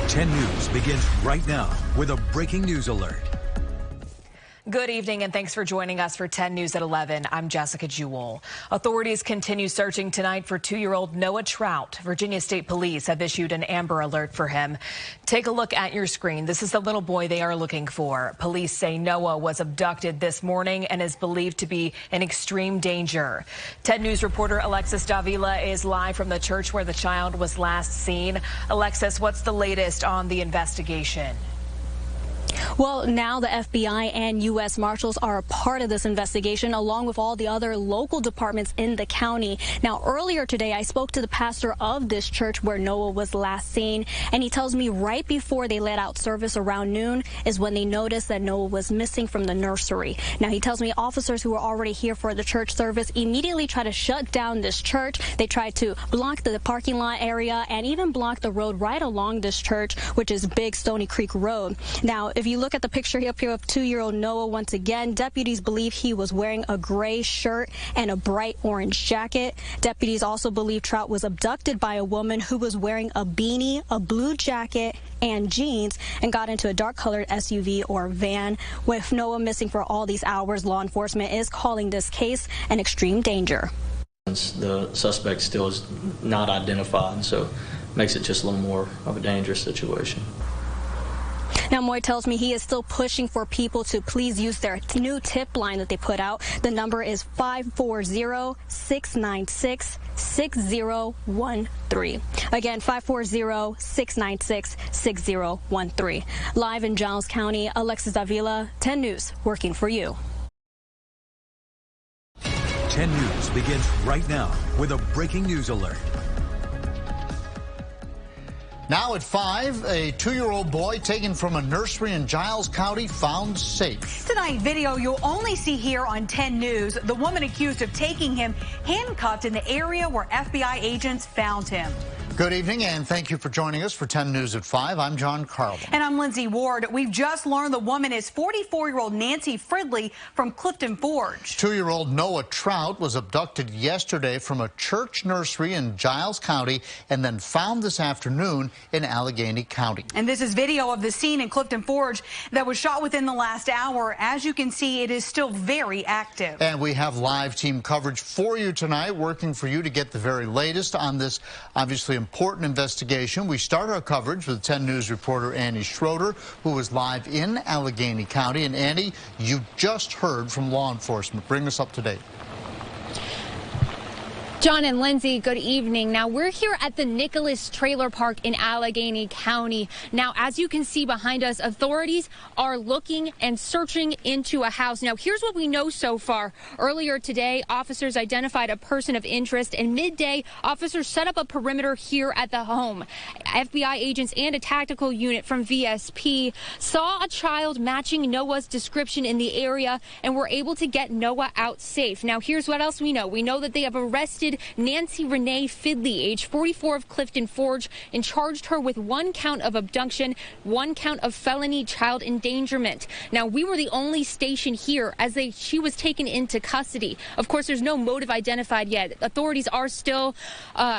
10 News begins right now with a breaking news alert. Good evening and thanks for joining us for 10 News at 11. I'm Jessica Jewell. Authorities continue searching tonight for 2-year-old Noah Trout. Virginia State Police have issued an Amber Alert for him. Take a look at your screen. This is the little boy they are looking for. Police say Noah was abducted this morning and is believed to be in extreme danger. 10 News reporter Alexis Davila is live from the church where the child was last seen. Alexis, what's the latest on the investigation? Well, now the FBI and U.S. Marshals are a part of this investigation, along with all the other local departments in the county. Now, earlier today, I spoke to the pastor of this church where Noah was last seen, and he tells me right before they let out service around noon is when they noticed that Noah was missing from the nursery. Now, he tells me officers who were already here for the church service immediately tried to shut down this church. They tried to block the parking lot area and even block the road right along this church, which is Big Stony Creek Road. Now, if you look at the picture up here of 2-year-old Noah, once again, deputies believe he was wearing a gray shirt and a bright orange jacket. Deputies also believe Trout was abducted by a woman who was wearing a beanie, a blue jacket, and jeans, and got into a dark-colored SUV or van. With Noah missing for all these hours, law enforcement is calling this case an extreme danger. The suspect still is not identified, so makes it just a little more of a dangerous situation. Now, Moy tells me he is still pushing for people to please use their new tip line that they put out. The number is 540-696-6013. Again, 540-696-6013. Live in Giles County, Alexis Davila, 10 News, working for you. 10 News begins right now with a breaking news alert. Now at 5, a 2-year-old boy taken from a nursery in Giles County found safe. Tonight, video you'll only see here on 10 News. The woman accused of taking him handcuffed in the area where FBI agents found him. Good evening, and thank you for joining us for 10 News at 5. I'm John Carlin. And I'm Lindsay Ward. We've just learned the woman is 44-year-old Nancy Fridley from Clifton Forge. 2-year-old Noah Trout was abducted yesterday from a church nursery in Giles County and then found this afternoon in Allegheny County. And this is video of the scene in Clifton Forge that was shot within the last hour. As you can see, it is still very active. And we have live team coverage for you tonight, working for you to get the very latest on this obviously important investigation. We start our coverage with 10 News reporter Annie Schroeder, who is live in Allegheny County. And Annie, you just heard from law enforcement. Bring us up to date. John and Lindsay, good evening. Now, we're here at the Nicholas Trailer Park in Allegheny County. Now, as you can see behind us, authorities are looking and searching into a house. Now, here's what we know so far. Earlier today, officers identified a person of interest, and midday, officers set up a perimeter here at the home. FBI agents and a tactical unit from VSP saw a child matching Noah's description in the area and were able to get Noah out safe. Now, here's what else we know. We know that they have arrested Nancy Renee Fridley, age 44, of Clifton Forge, and charged her with 1 count of abduction, 1 count of felony child endangerment. Now, we were the only station here as she was taken into custody. Of course, there's no motive identified yet. Authorities are still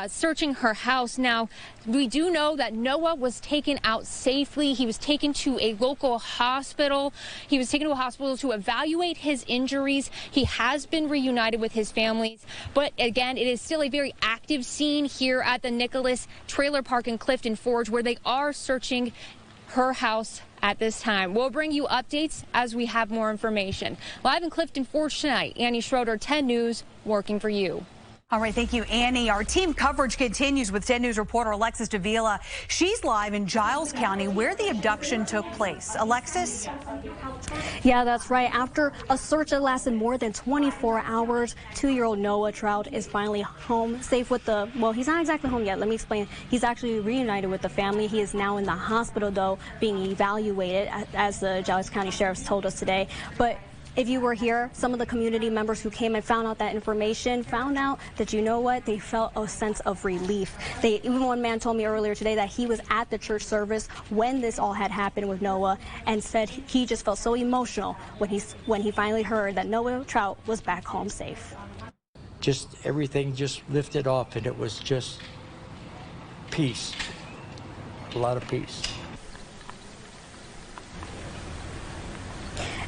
searching her house. Now, we do know that Noah was taken out safely. He was taken to a local hospital. He was taken to a hospital to evaluate his injuries. He has been reunited with his families. But again, it is still a very active scene here at the Nicholas Trailer Park in Clifton Forge, where they are searching her house at this time. We'll bring you updates as we have more information. Live in Clifton Forge tonight, Annie Schroeder, 10 News, working for you. All right, thank you, Annie. Our team coverage continues with 10 News reporter Alexis Davila. She's live in Giles County where the abduction took place. Alexis? Yeah, that's right. After a search that lasted more than 24 hours, 2-year-old Noah Trout is finally home, safe with well, he's not exactly home yet. Let me explain. He's actually reunited with the family. He is now in the hospital, though, being evaluated, as the Giles County Sheriff's told us today. But if you were here, some of the community members who came and found out that information found out that, you know what, they felt a sense of relief. Even one man told me earlier today that he was at the church service when this all had happened with Noah and said he just felt so emotional when he finally heard that Noah Trout was back home safe. Just everything just lifted off, and it was just peace, a lot of peace.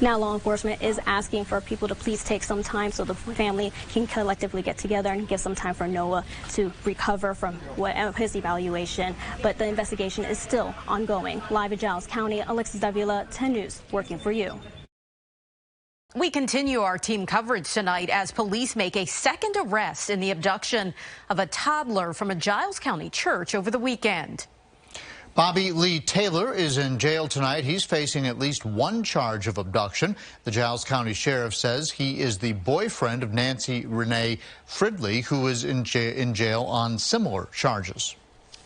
Now, law enforcement is asking for people to please take some time so the family can collectively get together and give some time for Noah to recover from his evaluation. But the investigation is still ongoing. Live in Giles County, Alexis Davila, 10 News, working for you. We continue our team coverage tonight as police make a second arrest in the abduction of a toddler from a Giles County church over the weekend. Bobby Lee Taylor is in jail tonight. He's facing at least one charge of abduction. The Giles County Sheriff says he is the boyfriend of Nancy Renee Fridley, who is in jail on similar charges.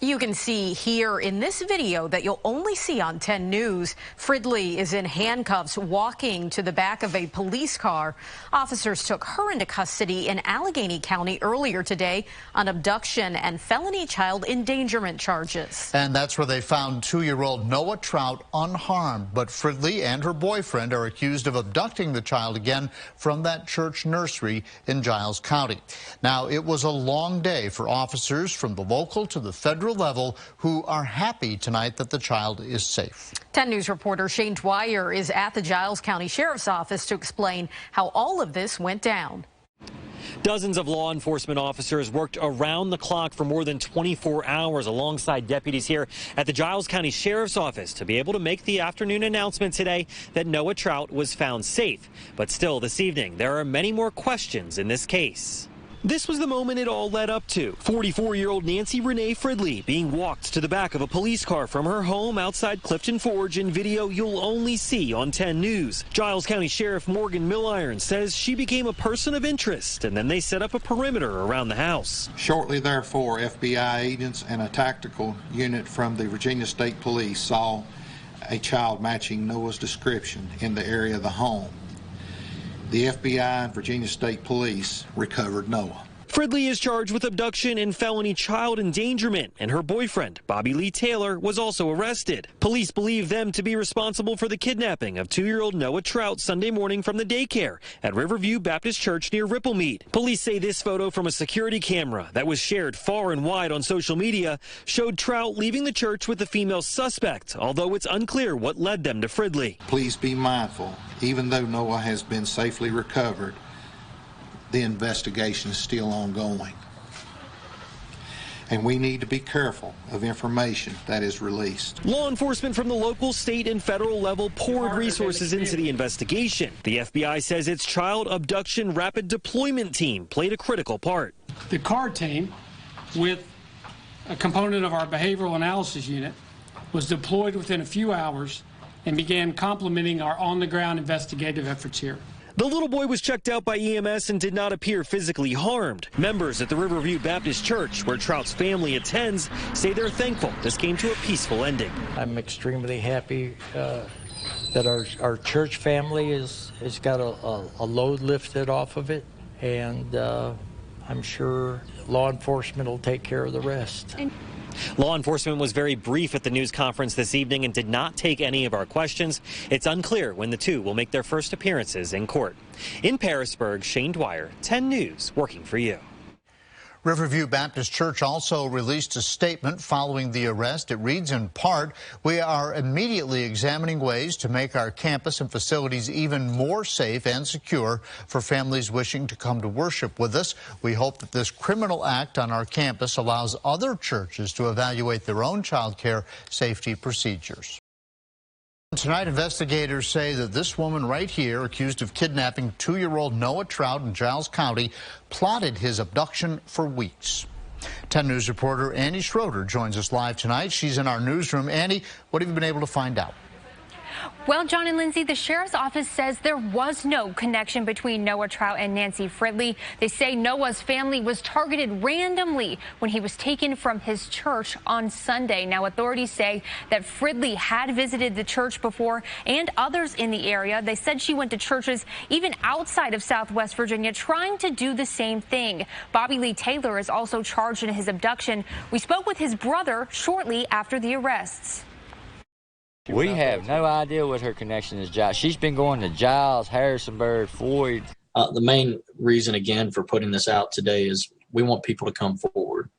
You can see here in this video that you'll only see on 10 News, Fridley is in handcuffs walking to the back of a police car. Officers took her into custody in Allegheny County earlier today on abduction and felony child endangerment charges. And that's where they found 2-year-old Noah Trout unharmed. But Fridley and her boyfriend are accused of abducting the child again from that church nursery in Giles County. Now, it was a long day for officers from the local to the federal level who are happy tonight that the child is safe. 10 News reporter Shane Dwyer is at the Giles County Sheriff's Office to explain how all of this went down. Dozens of law enforcement officers worked around the clock for more than 24 hours alongside deputies here at the Giles County Sheriff's Office to be able to make the afternoon announcement today that Noah Trout was found safe. But still, this evening, there are many more questions in this case. This was the moment it all led up to. 44-year-old Nancy Renee Fridley being walked to the back of a police car from her home outside Clifton Forge in video you'll only see on 10 News. Giles County Sheriff Morgan Milliron says she became a person of interest, and then they set up a perimeter around the house. Shortly thereafter, FBI agents and a tactical unit from the Virginia State Police saw a child matching Noah's description in the area of the home. The FBI and Virginia State Police recovered Noah. Fridley is charged with abduction and felony child endangerment, and her boyfriend, Bobby Lee Taylor, was also arrested. Police believe them to be responsible for the kidnapping of 2-year-old Noah Trout Sunday morning from the daycare at Riverview Baptist Church near Ripplemead. Police say this photo from a security camera that was shared far and wide on social media showed Trout leaving the church with the female suspect, although it's unclear what led them to Fridley. Please be mindful, even though Noah has been safely recovered, the investigation is still ongoing. And we need to be careful of information that is released. Law enforcement from the local, state, and federal level poured resources into the investigation. The FBI says its child abduction rapid deployment team played a critical part. The CAR team, with a component of our behavioral analysis unit, was deployed within a few hours and began complementing our on-the-ground investigative efforts here. The little boy was checked out by EMS and did not appear physically harmed. Members at the Riverview Baptist Church, where Trout's family attends, say they're thankful this came to a peaceful ending. I'm extremely happy that our church family has got a load lifted off of it, and I'm sure law enforcement will take care of the rest. Law enforcement was very brief at the news conference this evening and did not take any of our questions. It's unclear when the two will make their first appearances in court. In Parisburg, Shane Dwyer, 10 News, working for you. Riverview Baptist Church also released a statement following the arrest. It reads in part, "We are immediately examining ways to make our campus and facilities even more safe and secure for families wishing to come to worship with us. We hope that this criminal act on our campus allows other churches to evaluate their own child care safety procedures." Tonight, investigators say that this woman right here, accused of kidnapping 2-year-old Noah Trout in Giles County, plotted his abduction for weeks. 10 News reporter Annie Schroeder joins us live tonight. She's in our newsroom. Annie, what have you been able to find out? Well, John and Lindsay, the sheriff's office says there was no connection between Noah Trout and Nancy Fridley. They say Noah's family was targeted randomly when he was taken from his church on Sunday. Now, authorities say that Fridley had visited the church before and others in the area. They said she went to churches even outside of Southwest Virginia trying to do the same thing. Bobby Lee Taylor is also charged in his abduction. We spoke with his brother shortly after the arrests. We have no idea what her connection is. Giles. She's been going to Giles, Harrisonburg, Floyd. The main reason, again, for putting this out today is we want people to come forward.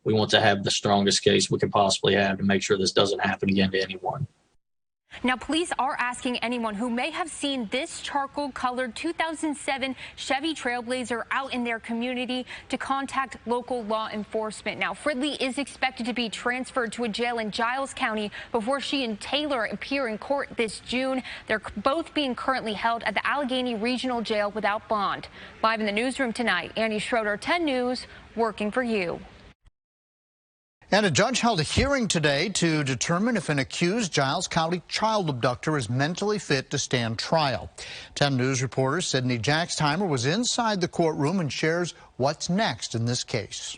We want to have the strongest case we can possibly have to make sure this doesn't happen again to anyone. Now, police are asking anyone who may have seen this charcoal-colored 2007 Chevy Trailblazer out in their community to contact local law enforcement. Now, Fridley is expected to be transferred to a jail in Giles County before she and Taylor appear in court this June. They're both being currently held at the Allegheny Regional Jail without bond. Live in the newsroom tonight, Annie Schroeder, 10 News, working for you. And a judge held a hearing today to determine if an accused Giles County child abductor is mentally fit to stand trial. 10 News reporter Sydney Jackstimer was inside the courtroom and shares what's next in this case.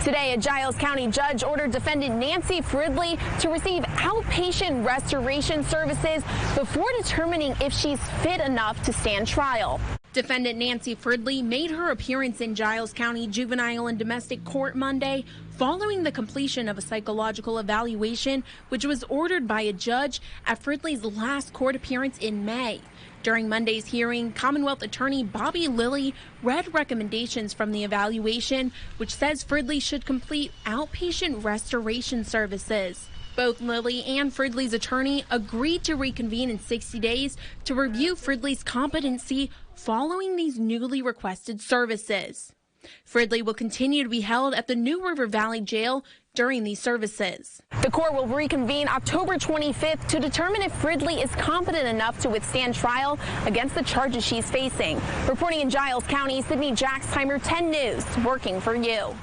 Today, a Giles County judge ordered defendant Nancy Fridley to receive outpatient restoration services before determining if she's fit enough to stand trial. Defendant Nancy Fridley made her appearance in Giles County Juvenile and Domestic Court Monday following the completion of a psychological evaluation, which was ordered by a judge at Fridley's last court appearance in May. During Monday's hearing, Commonwealth Attorney Bobby Lilly read recommendations from the evaluation, which says Fridley should complete outpatient restoration services. Both Lilly and Fridley's attorney agreed to reconvene in 60 days to review Fridley's competency following these newly requested services. Fridley will continue to be held at the New River Valley Jail during these services. The court will reconvene October 25th to determine if Fridley is competent enough to withstand trial against the charges she's facing. Reporting in Giles County, Sydney Jackstimer, 10 News, working for you.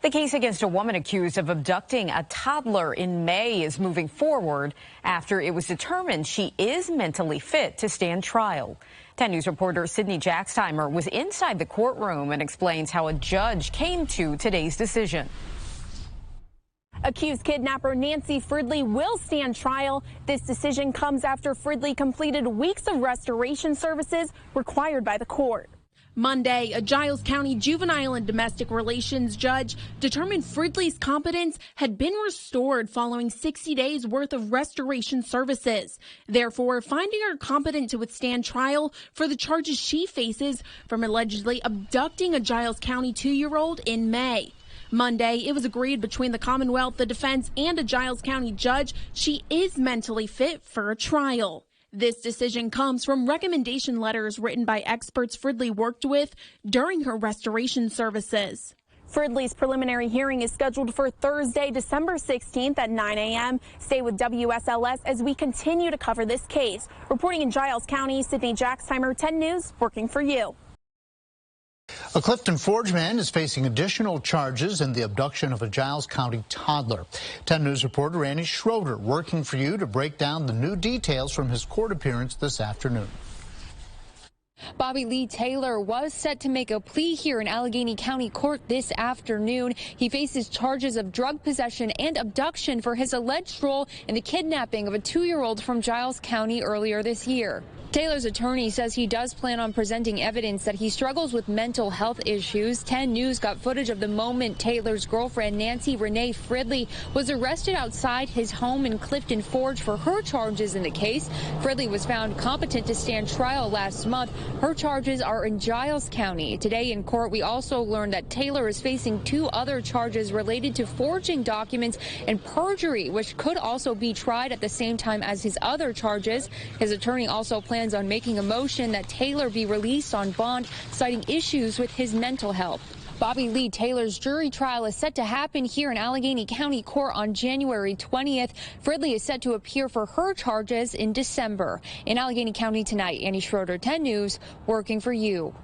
The case against a woman accused of abducting a toddler in May is moving forward after it was determined she is mentally fit to stand trial. 10 News reporter Sydney Jackstimer was inside the courtroom and explains how a judge came to today's decision. Accused kidnapper Nancy Fridley will stand trial. This decision comes after Fridley completed weeks of restoration services required by the court. Monday, a Giles County Juvenile and Domestic Relations judge determined Fridley's competence had been restored following 60 days worth of restoration services, therefore finding her competent to withstand trial for the charges she faces from allegedly abducting a Giles County 2-year-old in May. Monday, it was agreed between the Commonwealth, the defense, and a Giles County judge she is mentally fit for a trial. This decision comes from recommendation letters written by experts Fridley worked with during her restoration services. Fridley's preliminary hearing is scheduled for Thursday, December 16th at 9 a.m. Stay with WSLS as we continue to cover this case. Reporting in Giles County, Sydney Jackstimer, 10 News, working for you. A Clifton Forgeman is facing additional charges in the abduction of a Giles County toddler. 10 News reporter Annie Schroeder working for you to break down the new details from his court appearance this afternoon. Bobby Lee Taylor was set to make a plea here in Allegheny County Court this afternoon. He faces charges of drug possession and abduction for his alleged role in the kidnapping of a 2-year-old from Giles County earlier this year. Taylor's attorney says he does plan on presenting evidence that he struggles with mental health issues. 10 News got footage of the moment Taylor's girlfriend, Nancy Renee Fridley, was arrested outside his home in Clifton Forge for her charges in the case. Fridley was found competent to stand trial last month. Her charges are in Giles County. Today in court, we also learned that Taylor is facing 2 other charges related to forging documents and perjury, which could also be tried at the same time as his other charges. His attorney also plans on making a motion that Taylor be released on bond, citing issues with his mental health. Bobby Lee Taylor's jury trial is set to happen here in Allegheny County Court on January 20th. Fridley is set to appear for her charges in December. In Allegheny County tonight, Annie Schroeder, 10 News, working for you.